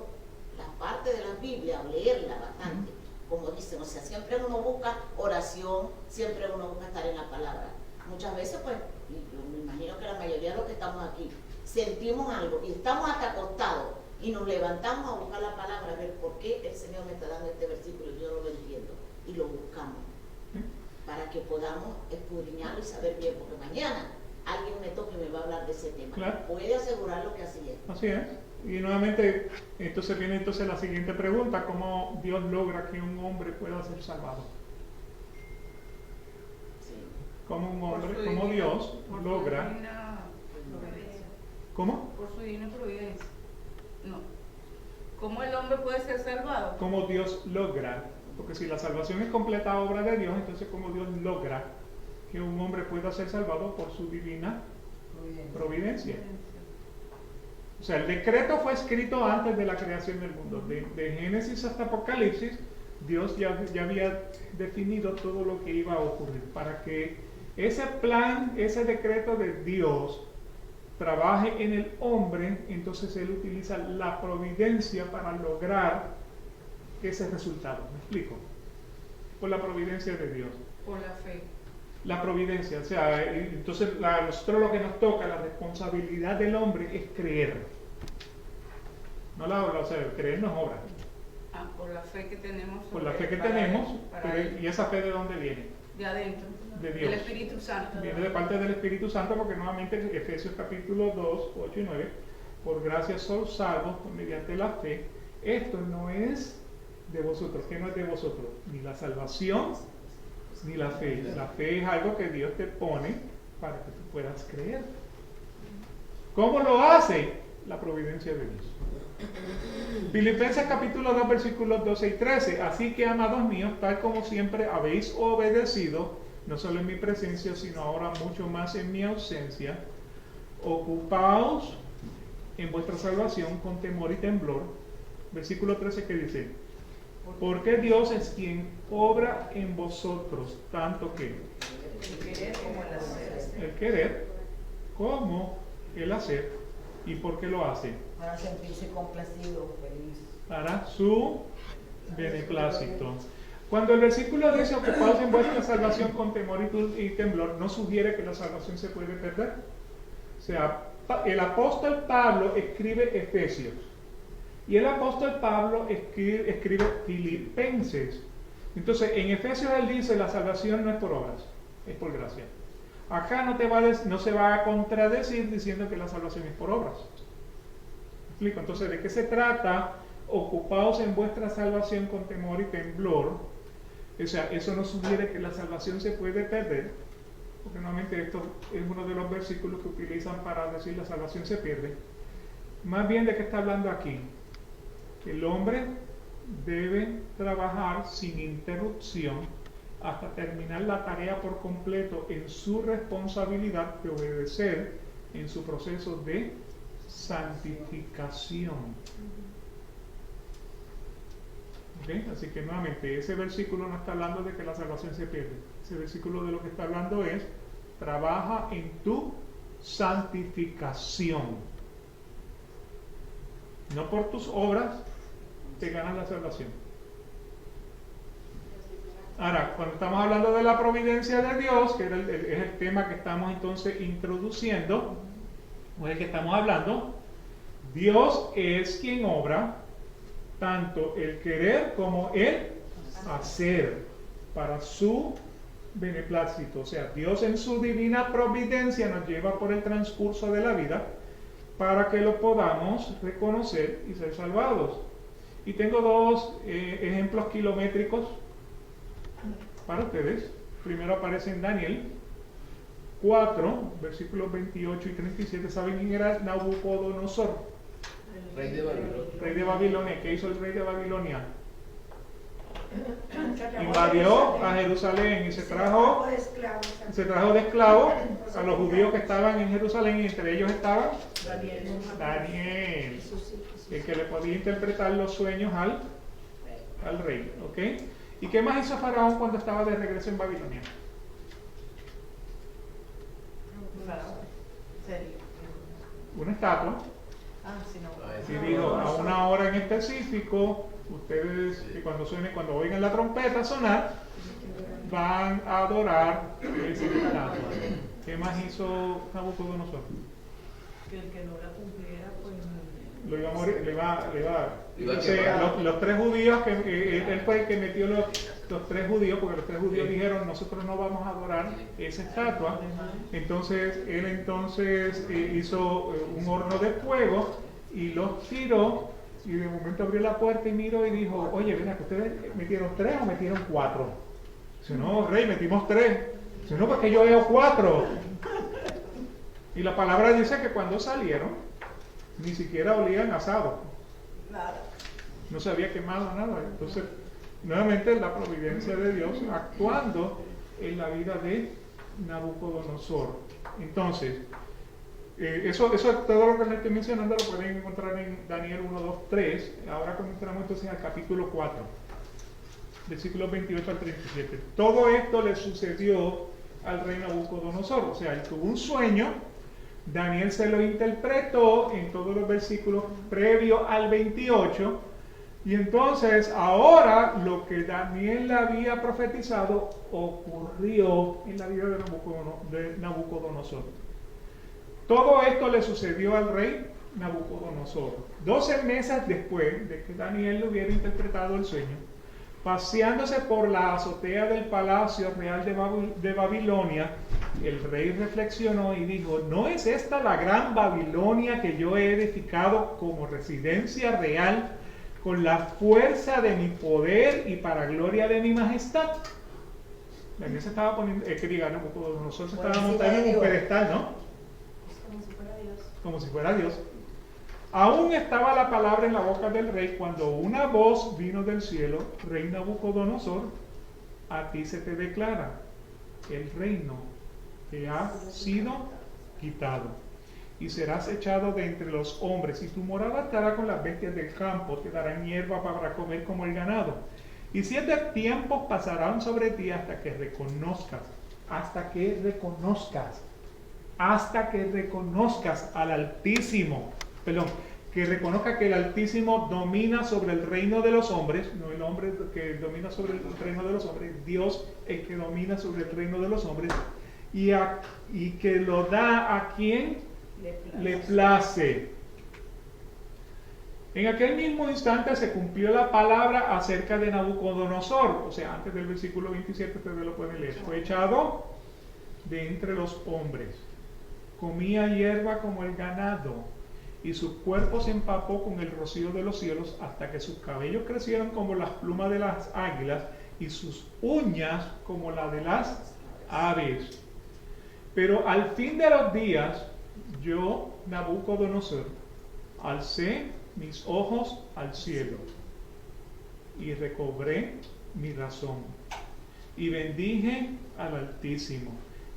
las partes de la Biblia, leerla bastante. Como dicen, o sea, siempre uno busca oración, siempre uno busca estar en la palabra. Muchas veces, pues, me imagino que la mayoría de los que estamos aquí, sentimos algo y estamos hasta acostados y nos levantamos a buscar la palabra, a ver por qué el Señor me está dando este versículo y yo no lo entiendo, y lo buscamos para que podamos escudriñarlo y saber bien, porque mañana alguien me toque y me va a hablar de ese tema. Claro. Puede asegurarlo que así es. Así es. Y nuevamente, viene la siguiente pregunta: ¿cómo Dios logra que un hombre pueda ser salvado? Sí. ¿Cómo Dios logra? ¿Cómo? Por su divina providencia. No. ¿Cómo el hombre puede ser salvado? ¿Cómo Dios logra? Porque si la salvación es completa obra de Dios, entonces ¿cómo Dios logra que un hombre pueda ser salvado por su divina providencia? O sea, el decreto fue escrito antes de la creación del mundo. De Génesis hasta Apocalipsis, Dios ya había definido todo lo que iba a ocurrir. Para que ese plan, ese decreto de Dios trabaje en el hombre, entonces Él utiliza la providencia para lograr ese resultado. ¿Me explico? Por la providencia de Dios. Por la fe. La providencia, o sea, entonces nosotros lo que nos toca, la responsabilidad del hombre es creer. No la obra, o sea, creer no es obra. Por la fe que tenemos. Por la fe que tenemos, ¿y esa fe de dónde viene? De adentro. De Dios. Del Espíritu Santo. Viene de parte del Espíritu Santo, porque nuevamente Efesios capítulo 2, 8 y 9, por gracia sois salvos mediante la fe. Esto no es de vosotros. ¿Qué no es de vosotros? Ni la salvación, ni la fe. La fe es algo que Dios te pone para que tú puedas creer. ¿Cómo lo hace? la providencia de Dios. Filipenses capítulo 2 versículos 12 y 13. Así que, amados míos, tal como siempre habéis obedecido, no solo en mi presencia, sino ahora mucho más en mi ausencia, ocupaos en vuestra salvación con temor y temblor. Versículo 13 que dice: porque Dios es quien obra en vosotros tanto que El querer como el hacer. el querer como el hacer. ¿Y por qué lo hace? Para sentirse complacido, feliz. Para su beneplácito. Cuando el versículo dice ocupaos en vuestra salvación con temor y temblor, no sugiere que la salvación se puede perder. O sea, el apóstol Pablo escribe Efesios y el apóstol Pablo escribe Filipenses. Entonces, en Efesios él dice la salvación no es por obras, es por gracia. Acá no se va a contradecir diciendo que la salvación es por obras. ¿Me explico? Entonces, ¿de qué se trata? Ocupaos en vuestra salvación con temor y temblor. O sea, eso no sugiere que la salvación se puede perder, porque normalmente esto es uno de los versículos que utilizan para decir la salvación se pierde. Más bien, ¿de qué está hablando aquí? Que el hombre debe trabajar sin interrupción hasta terminar la tarea por completo en su responsabilidad de obedecer en su proceso de santificación. ¿Okay? Así que nuevamente ese versículo no está hablando de que la salvación se pierde. Ese versículo de lo que está hablando es: trabaja en tu santificación. No por tus obras te ganas la salvación. Ahora, cuando estamos hablando de la providencia de Dios, que es el tema que estamos entonces introduciendo, o es el que estamos hablando, Dios es quien obra tanto el querer como el hacer para su beneplácito. O sea, Dios en su divina providencia nos lleva por el transcurso de la vida para que lo podamos reconocer y ser salvados. Y tengo dos ejemplos kilométricos para ustedes. Primero aparece en Daniel 4, versículos 28 y 37. ¿Saben quién era Nabucodonosor? Rey de Babilonia. Rey de Babilonia. ¿Qué hizo el rey de Babilonia? Invadió a Jerusalén y se trajo de esclavos a los judíos que estaban en Jerusalén, y entre ellos estaba Daniel, el que le podía interpretar los sueños al rey. ¿Ok? ¿Y qué más hizo Faraón cuando estaba de regreso en Babilonia? Una estatua. Y dijo: a una hora en específico, ustedes, cuando oigan la trompeta sonar, van a adorar esa estatua. ¿Qué más hizo Nabucodonosor? Que el que no la cumpliera, pues Lo iba a morir, le iba a Entonces, los tres judíos, él fue el que metió los tres judíos, porque los tres judíos dijeron: nosotros no vamos a adorar esa estatua. Entonces él hizo un horno de fuego y los tiró, y de momento abrió la puerta y miró y dijo: oye, ven acá, ¿ustedes metieron 3 o metieron 4? Dice: no, rey, metimos 3. Dice: no, porque yo veo 4. Y la palabra dice que cuando salieron ni siquiera olían asado, no se había quemado nada. Entonces, nuevamente la providencia de Dios actuando en la vida de Nabucodonosor. Entonces, eso todo lo que les estoy mencionando lo pueden encontrar en Daniel 1, 2, 3. Ahora entramos entonces al capítulo 4, versículos 28 al 37. Todo esto le sucedió al rey Nabucodonosor. O sea, él tuvo un sueño, Daniel se lo interpretó en todos los versículos previo al 28, y entonces ahora lo que Daniel había profetizado ocurrió en la vida de Nabucodonosor. Todo esto le sucedió al rey Nabucodonosor 12 meses después de que Daniel le hubiera interpretado el sueño. Paseándose por la azotea del palacio real de Babilonia, el rey reflexionó y dijo: ¿no es esta la gran Babilonia que yo he edificado como residencia real con la fuerza de mi poder y para gloria de mi majestad? Daniel se estaba poniendo, nosotros se estaba montando en un pedestal, ¿no? como si fuera Dios. Como si fuera Dios. Aún estaba la palabra en la boca del rey cuando una voz vino del cielo: Rey Nabucodonosor, a ti se te declara, el reino te ha sido quitado y serás echado de entre los hombres, y tu morada estará con las bestias del campo, te darán hierba para comer como el ganado. Y 7 tiempos pasarán sobre ti hasta que reconozcas al Altísimo, perdón, que reconozca que el Altísimo domina sobre el reino de los hombres, no el hombre que domina sobre el reino de los hombres, Dios el que domina sobre el reino de los hombres, y que lo da a quien le place. En aquel mismo instante se cumplió la palabra acerca de Nabucodonosor, o sea, antes del versículo 27, ustedes lo pueden leer. Fue echado de entre los hombres, comía hierba como el ganado, y su cuerpo se empapó con el rocío de los cielos, hasta que sus cabellos crecieron como las plumas de las águilas, y sus uñas como la de las aves. Pero al fin de los días, yo, Nabucodonosor, alcé mis ojos al cielo y recobré mi razón, y bendije al Altísimo,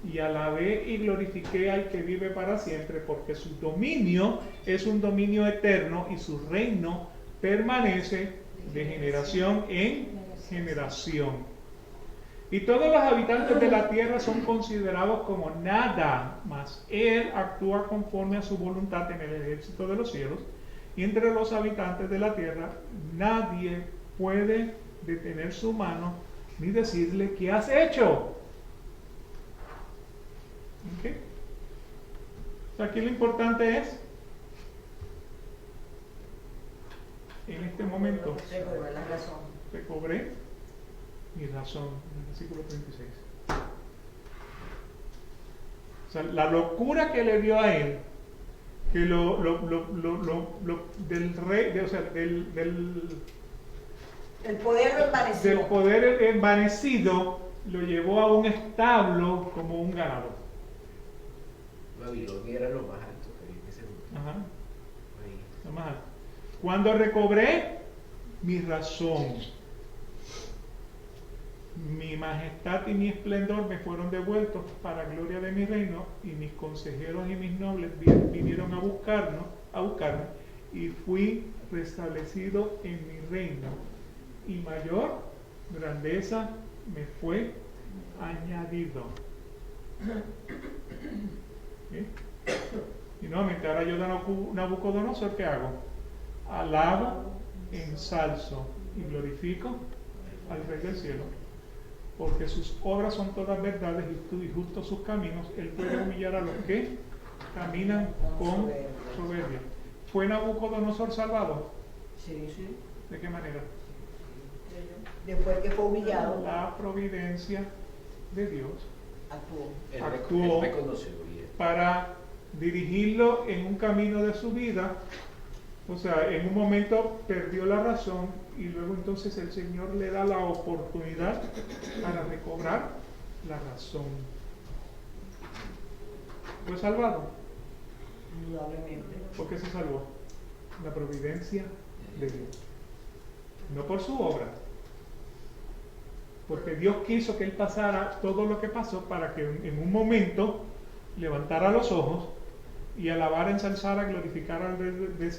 y alabé y glorifiqué al que vive para siempre, porque su dominio es un dominio eterno y su reino permanece de generación en generación. Y todos los habitantes de la tierra son considerados como nada, mas él actúa conforme a su voluntad en el ejército de los cielos, y entre los habitantes de la tierra nadie puede detener su mano ni decirle: ¿qué has hecho? ¿Okay? O sea, aquí lo importante es, en este momento, recobré mi razón, en el versículo 36. O sea, la locura que le dio a él, que del rey, o sea, del poder envanecido, lo llevó a un establo como un ganado. Babilonia era lo más alto que había en ese momento. Ajá. Ahí. Lo más alto. Cuando recobré mi razón, mi majestad y mi esplendor me fueron devueltos para gloria de mi reino, y mis consejeros y mis nobles vinieron a buscarme, y fui restablecido en mi reino, y mayor grandeza me fue añadido. ¿Sí? Y nuevamente, ahora yo, Nabucodonosor, ¿qué hago? Alabo, ensalzo y glorifico al Rey del cielo, porque sus obras son todas verdades y justos sus caminos. Él puede humillar a los que caminan con soberbia. ¿Fue Nabucodonosor salvado? Sí, sí. ¿De qué manera? Después que fue humillado, La providencia de Dios actuó. Él reconoció bien. Para dirigirlo en un camino de su vida. O sea, en un momento perdió la razón, y luego entonces el Señor le da la oportunidad para recobrar la razón. ¿Fue salvado? Indudablemente. ¿Por qué se salvó? La providencia de Dios. No por su obra. Porque Dios quiso que él pasara todo lo que pasó para que en un momento levantara los ojos y alabar, ensalzar, glorificar al Rey del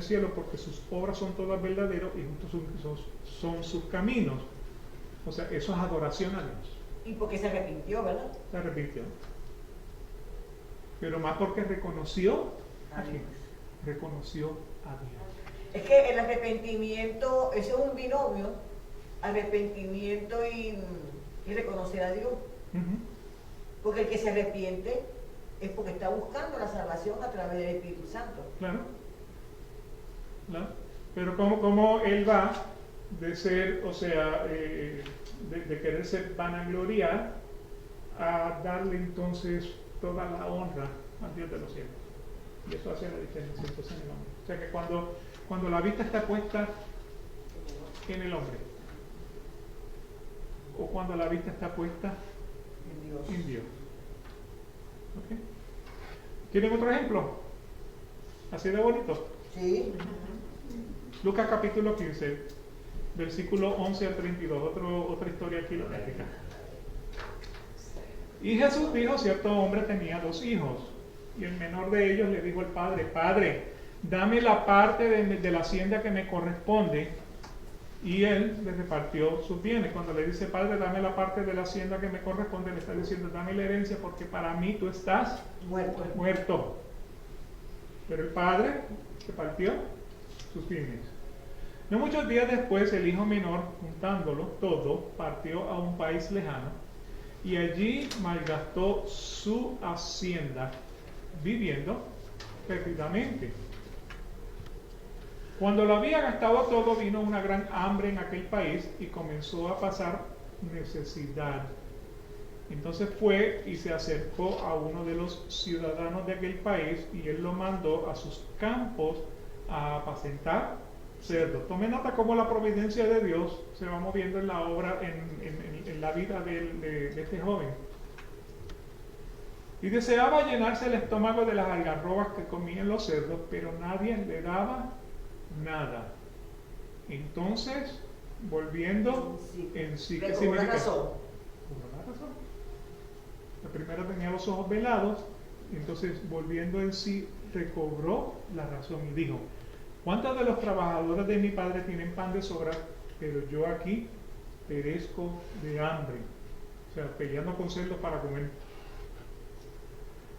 cielo, porque sus obras son todas verdaderas y justos son sus caminos. O sea, eso es adoración a Dios. Y porque se arrepintió, ¿verdad? Se arrepintió. Pero más porque reconoció a Dios. quién. Reconoció a Dios. Es que el arrepentimiento, ese es un binomio, arrepentimiento y reconocer a Dios. Uh-huh. Porque el que se arrepiente es porque está buscando la salvación a través del Espíritu Santo. Claro. Pero ¿cómo él va de ser, o sea, de querer ser vanagloriar, a darle entonces toda la honra al Dios de los cielos? Y eso hace la diferencia entonces en el hombre. O sea que cuando la vista está puesta en el hombre, o cuando la vista está puesta en Dios. ¿Okay? ¿Quieren otro ejemplo? Así de bonito. Sí. Lucas capítulo 15, versículo 11 al 32, otra historia kilométrica. Y Jesús dijo, cierto hombre tenía 2 hijos, y el menor de ellos le dijo al padre, Padre, dame la parte de la hacienda que me corresponde. Y él le repartió sus bienes. Cuando le dice, Padre, dame la parte de la hacienda que me corresponde, le está diciendo, dame la herencia porque para mí tú estás muerto. Pero el padre repartió sus bienes. No muchos días después, el hijo menor, juntándolo todo, partió a un país lejano y allí malgastó su hacienda viviendo perdidamente. Cuando lo había gastado todo, vino una gran hambre en aquel país y comenzó a pasar necesidad. Entonces fue y se acercó a uno de los ciudadanos de aquel país y él lo mandó a sus campos a apacentar cerdos. Tome nota cómo la providencia de Dios se va moviendo en la obra, en la vida de este joven. Y deseaba llenarse el estómago de las algarrobas que comían los cerdos, pero nadie le daba nada. Entonces, volviendo en sí, ¿qué significa? La razón. La primera tenía los ojos velados, entonces volviendo en sí, recobró la razón y dijo, ¿cuántos de los trabajadores de mi padre tienen pan de sobra, pero yo aquí perezco de hambre? O sea, peleando con cerdos para comer.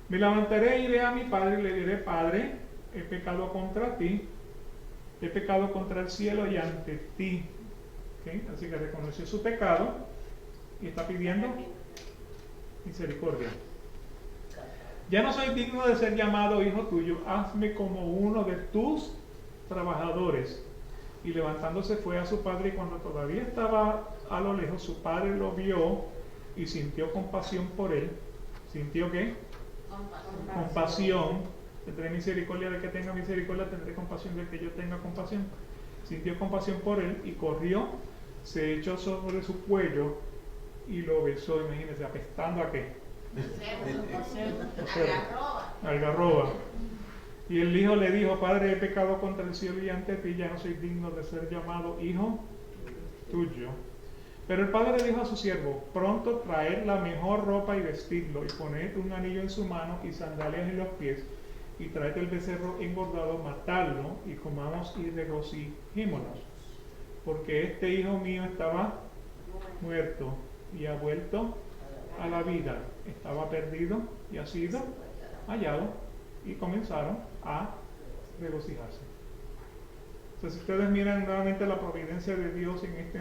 Me levantaré e iré a mi padre y le diré, Padre, he pecado contra ti, he pecado contra el cielo y ante ti. ¿Okay? Así que reconoció su pecado y está pidiendo misericordia. Ya no soy digno de ser llamado hijo tuyo, hazme como uno de tus trabajadores. Y levantándose fue a su padre y cuando todavía estaba a lo lejos, su padre lo vio y sintió compasión por él. ¿Sintió qué? Compasión. Tendré misericordia del que tenga misericordia, tendré compasión del que yo tenga compasión. Sintió compasión por él y corrió, se echó sobre su cuello y lo besó. Imagínense, apestando a qué? Algarroba. Y el hijo le dijo, Padre, he pecado contra el cielo y ante ti, ya no soy digno de ser llamado hijo tuyo. Pero el padre le dijo a su siervo, pronto traed la mejor ropa y vestidlo, y poned un anillo en su mano y sandalias en los pies, y traed el becerro engordado, matadlo, y comamos y regocijémonos. Porque este hijo mío estaba muerto y ha vuelto a la vida, estaba perdido y ha sido hallado, y comenzaron a regocijarse. Entonces, si ustedes miran nuevamente la providencia de Dios en este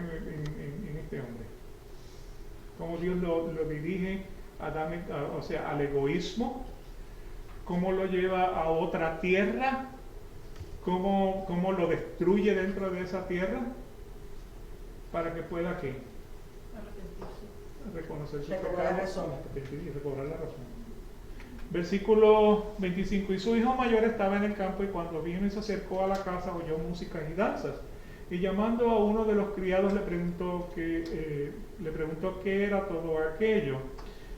hombre, cómo Dios lo dirige al egoísmo, cómo lo lleva a otra tierra, cómo lo destruye dentro de esa tierra, para que pueda ¿qué? Reconocer su pecado y recobrar la razón. Versículo 25. Y su hijo mayor estaba en el campo y cuando vino y se acercó a la casa oyó músicas y danzas. Y llamando a uno de los criados le preguntó qué era todo aquello.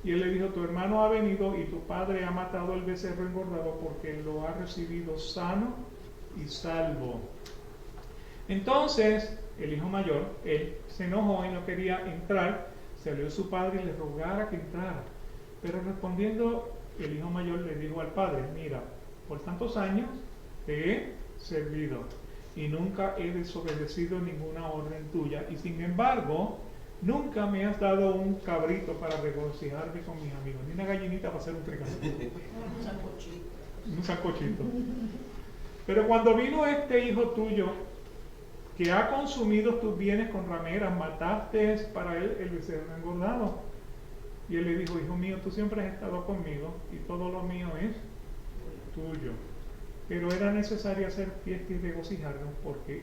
Y él le dijo, tu hermano ha venido y tu padre ha matado el becerro engordado porque lo ha recibido sano y salvo. Entonces el hijo mayor, él se enojó y no quería entrar. Salió su padre y le rogara que entrara. Pero respondiendo el hijo mayor le dijo al padre, mira, por tantos años te he servido y nunca he desobedecido ninguna orden tuya y sin embargo nunca me has dado un cabrito para regocijarme con mis amigos, ni una gallinita para hacer un fricasé. Un sancochito. Pero cuando vino este hijo tuyo que ha consumido tus bienes con rameras, mataste para él el becerro engordado. Y él le dijo, hijo mío, tú siempre has estado conmigo y todo lo mío es tuyo. Pero era necesario hacer fiesta y regocijarnos porque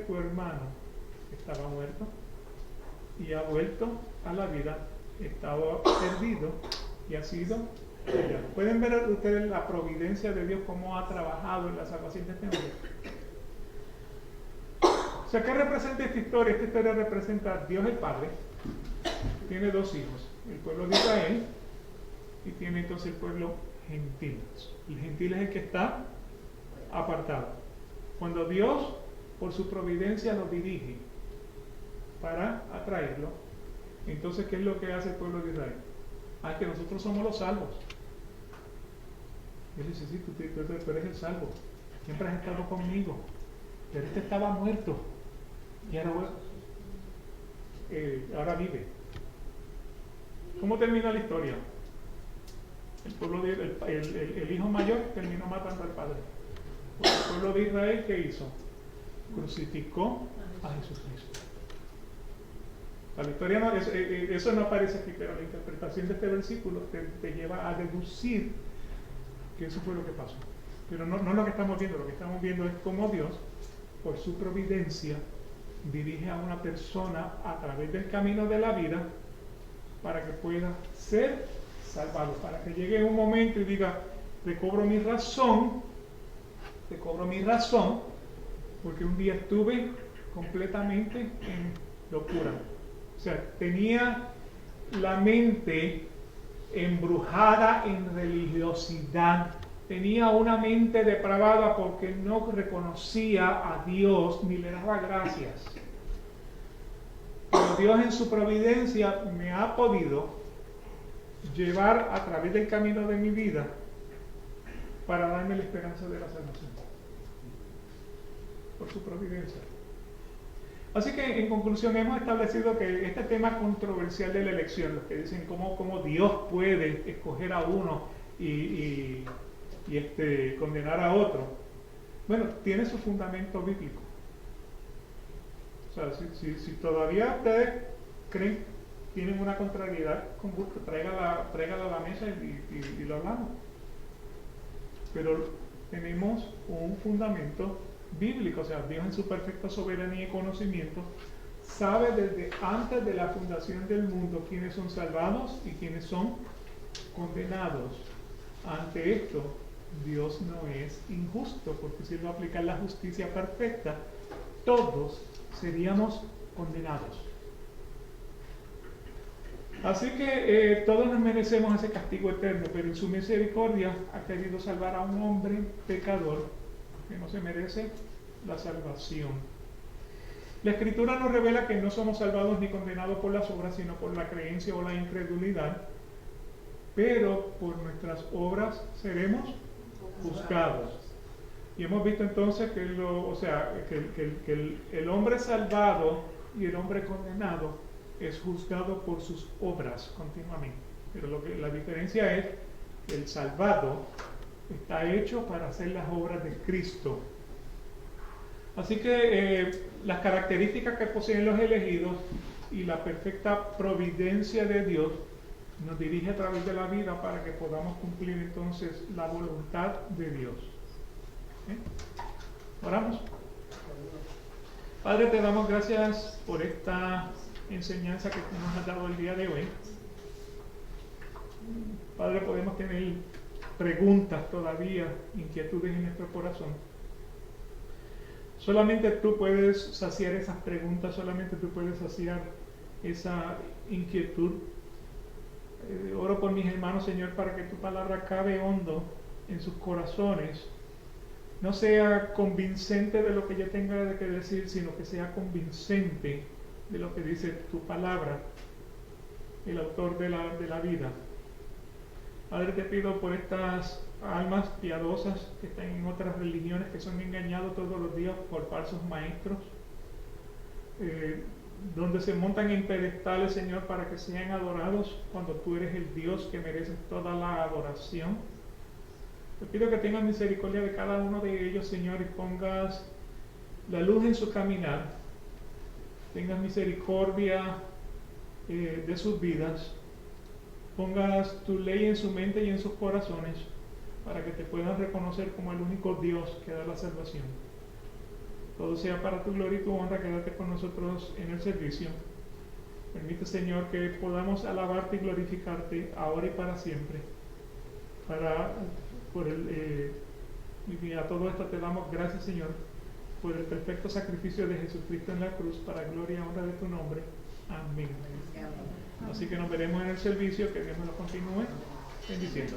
tu hermano estaba muerto y ha vuelto a la vida, estaba perdido y ha sido hallado. ¿Pueden ver ustedes la providencia de Dios cómo ha trabajado en la salvación de este hombre? O sea, ¿qué representa esta historia? Esta historia representa a Dios el Padre, tiene 2 hijos. El pueblo de Israel y tiene entonces el pueblo gentil. El gentil es el que está apartado. Cuando Dios, por su providencia, lo dirige para atraerlo, entonces, ¿qué es lo que hace el pueblo de Israel? Ah, que nosotros somos los salvos. Él dice, sí, tú eres el salvo. Siempre has estado conmigo. Pero este estaba muerto. Y ahora vive. ¿Cómo termina la historia? El pueblo el hijo mayor terminó matando al padre. El pueblo de Israel, ¿qué hizo? Crucificó a Jesucristo. La historia no, eso no aparece aquí, pero la interpretación de este versículo te lleva a deducir que eso fue lo que pasó. Pero no es lo que estamos viendo. Lo que estamos viendo es cómo Dios, por su providencia, dirige a una persona a través del camino de la vida para que pueda ser salvado, para que llegue un momento y diga, recobro mi razón, porque un día estuve completamente en locura. O sea, tenía la mente embrujada en religiosidad, tenía una mente depravada porque no reconocía a Dios ni le daba gracias. Pero Dios en su providencia me ha podido llevar a través del camino de mi vida para darme la esperanza de la salvación. Por su providencia. Así que en conclusión hemos establecido que este tema controversial de la elección, los que dicen cómo Dios puede escoger a uno y condenar a otro, bueno, tiene su fundamento bíblico. O sea, si todavía ustedes creen, tienen una contrariedad, con gusto, tráigala a la mesa y lo hablamos. Pero tenemos un fundamento bíblico, o sea, Dios en su perfecta soberanía y conocimiento sabe desde antes de la fundación del mundo quiénes son salvados y quiénes son condenados. Ante esto, Dios no es injusto, porque si Él va a aplicar la justicia perfecta, todos seríamos condenados. Así que todos nos merecemos ese castigo eterno, pero en su misericordia ha querido salvar a un hombre pecador que no se merece la salvación. La Escritura nos revela que no somos salvados ni condenados por las obras, sino por la creencia o la incredulidad, pero por nuestras obras seremos juzgados. Y hemos visto entonces que el hombre salvado y el hombre condenado es juzgado por sus obras continuamente. Pero la diferencia es que el salvado está hecho para hacer las obras de Cristo. Así que las características que poseen los elegidos y la perfecta providencia de Dios nos dirige a través de la vida para que podamos cumplir entonces la voluntad de Dios. Oramos. Padre, te damos gracias por esta enseñanza que tú nos has dado el día de hoy. Padre, podemos tener preguntas todavía, inquietudes en nuestro corazón. Solamente tú puedes saciar esas preguntas, solamente tú puedes saciar esa inquietud. Oro por mis hermanos, Señor, para que tu palabra cabe hondo en sus corazones. No sea convincente de lo que yo tenga que decir, sino que sea convincente de lo que dice tu palabra, el autor de la vida. Padre, te pido por estas almas piadosas que están en otras religiones, que son engañados todos los días por falsos maestros, donde se montan en pedestales, Señor, para que sean adorados cuando tú eres el Dios que merece toda la adoración. Te pido que tengas misericordia de cada uno de ellos, Señor, y pongas la luz en su caminar. Tengas misericordia de sus vidas. Pongas tu ley en su mente y en sus corazones para que te puedan reconocer como el único Dios que da la salvación. Todo sea para tu gloria y tu honra. Quédate con nosotros en el servicio. Permite, Señor, que podamos alabarte y glorificarte ahora y para siempre. Y a todo esto te damos gracias, Señor, por el perfecto sacrificio de Jesucristo en la cruz, para gloria y honra de tu nombre. Amén. Así que nos veremos en el servicio. Que Dios nos lo continúe bendiciendo.